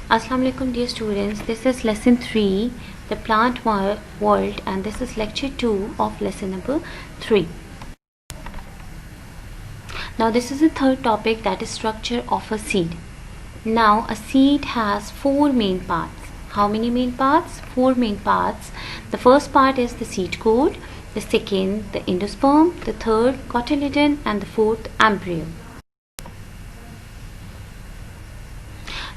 Assalamu alaikum dear students, this is lesson 3, the plant world, and this is lecture 2 of lesson number 3. Now this is the third topic, that is structure of a seed. Now a seed has 4 main parts. How many main parts? 4 main parts. The first part is the seed coat, the second the endosperm, the third cotyledon, and the fourth embryo.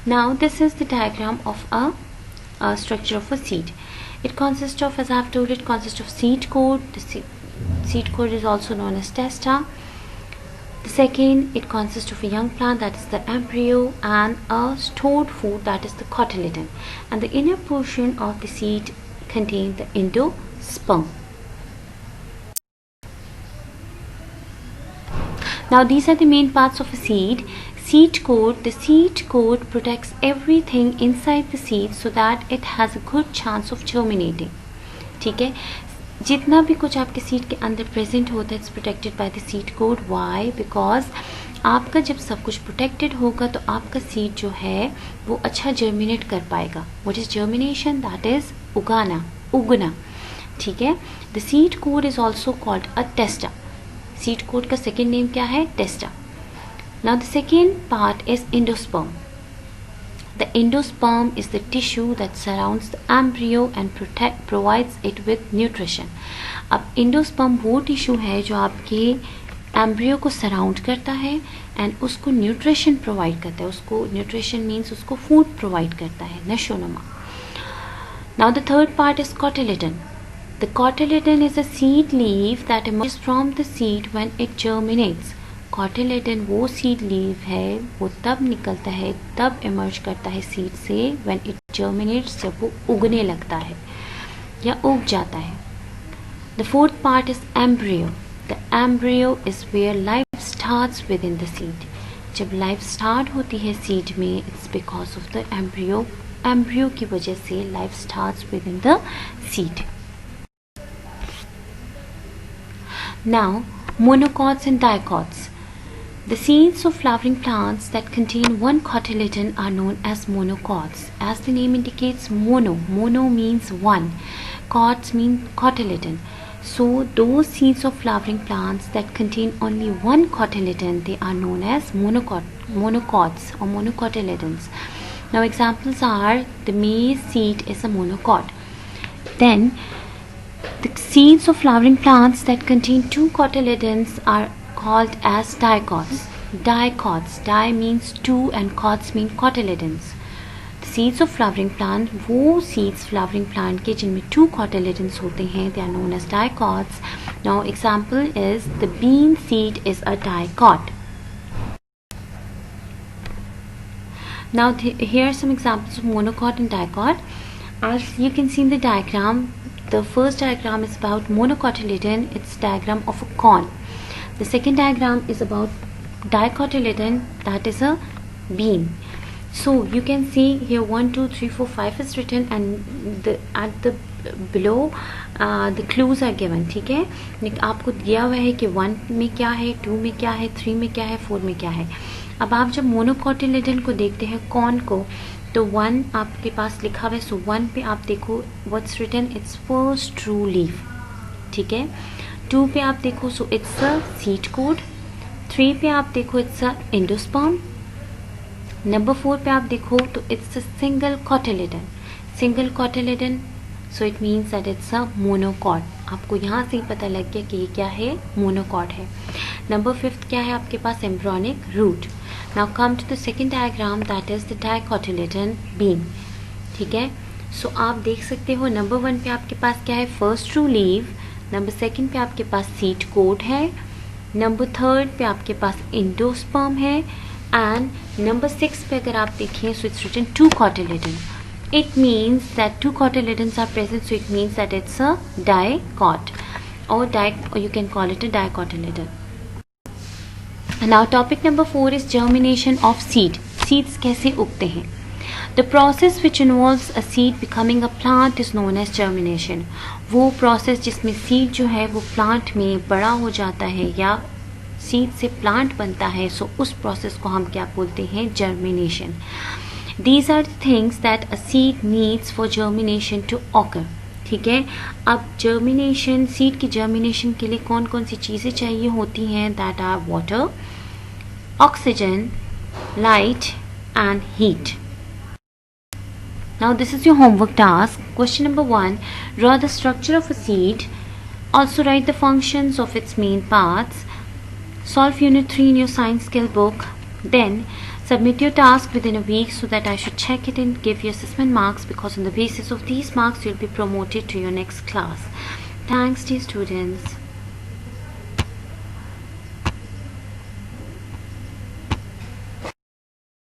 Now this is the diagram of a structure of a seed. It consists of, as I have told, it consists of seed coat. The seed coat is also known as testa. The second, it consists of a young plant, that is the embryo, and a stored food, that is the cotyledon. And the inner portion of the seed contains the endosperm. Now these are the main parts of a seed. Seed coat, the seed coat protects everything inside the seed so that it has a good chance of germinating. ठीक है, जितना भी कुछ आपके seed के अंदर present होता है, it's protected by the seed coat. Why? Because आपका जब सब कुछ प्रोटेक्टेड होगा तो आपका सीड जो है वो अच्छा जर्मिनेट कर पाएगा. What is germination? That is उगना. ठीक है. The seed coat is also called a testa. Seed coat का सेकेंड नेम क्या है? Testa. Now the second part is endosperm. The endosperm is the tissue that surrounds the embryo and provides it with nutrition. अब endosperm वो tissue है जो आपके embryo को surround करता है एंड उसको न्यूट्रिशन प्रोवाइड करता है. उसको न्यूट्रिशन मीन्स उसको फूड प्रोवाइड करता है, नशोनुमा. Now the third part is cotyledon. The cotyledon is a seed leaf that emerges from the seed when it germinates. Cotyledon वो सीड लीव है, वो तब निकलता है, तब इमर्ज करता है सीड से व्हेन इट जर्मिनेट्स, जब वो उगने लगता है या उग जाता है. The fourth part is embryo. The embryo is where life starts within the seed. जब लाइफ स्टार्ट होती है सीड में, it's because of the embryo. Embryo की वजह से life starts within the seed. Now monocots and dicots. The seeds of flowering plants that contain one cotyledon are known as monocots. As the name indicates, mono means one, cots mean cotyledon. So those seeds of flowering plants that contain only one cotyledon, they are known as monocots or monocotyledons. Now examples are, the maize seed is a monocot. Then the seeds of flowering plants that contain two cotyledons are called as dicots. Di means two and cots mean cotyledons. The seeds of flowering plant, वो seeds flowering plant के जिनमें two cotyledons होते हैं, they are known as dicots. Now example is, the bean seed is a dicot. Now here are some examples of monocot and dicot. As you can see in the diagram, the first diagram is about monocotyledon. It's diagram of a corn. The second diagram is about dicotyledon, that is a bean. So you can see here 1 2 3 4 5 is written, and at the below the clues are given. ठीक है, आपको दिया हुआ है कि 1 में क्या है, 2 में क्या है, 3 में क्या है, 4 में क्या है. अब आप जब मोनोकोटिलेडन को देखते हैं, कॉर्न को, तो 1 आपके पास लिखा हुआ है. सो 1 पे आप देखो what's written, it's first true leaf. ठीक है. 2 पे आप देखो, so it's a seed coat. 3 पे आप देखो, इट्स अ एंडोस्पर्म. नंबर 4 पे आप देखो तो it's a single cotyledon. So it means that it's a monocot. आपको यहाँ से ही पता लग गया कि ये क्या है, मोनोकॉट है. नंबर 5 क्या है आपके पास, embryonic root. Now come to the second diagram, that is the dicotyledon bean. ठीक है. सो आप देख सकते हो, नंबर 1 पे आपके पास क्या है, फर्स्ट ट्रू लीव. नंबर 2 पे आपके पास सीड कोट है. नंबर 3 पे आपके पास एंडोस्पर्म है. एंड नंबर 6 पे अगर आप देखें, so it's written 2 cotyledon. It means that 2 cotyledons are present, so it means that it's a dicot, or you can call it a dicotyledon. Now topic number 4 is germination of seed. Seeds कैसे उगते हैं? The process which involves a seed becoming a plant is known as germination. वो process जिसमें seed जो है वो plant में बड़ा हो जाता है या seed से plant बनता है, सो उस process को हम क्या बोलते हैं, germination. These are the things that a seed needs for germination to occur. ठीक है, अब जर्मिनेशन, सीड की जर्मिनेशन के लिए कौन कौन सी चीज़ें चाहिए होती हैं? That are water, oxygen, light and heat. Now this is your homework task. Question number 1. Draw the structure of a seed. Also write the functions of its main parts. Solve unit 3 in your science skill book. Then submit your task within a week so that I should check it and give you assessment marks, because on the basis of these marks you'll be promoted to your next class. Thanks, dear students.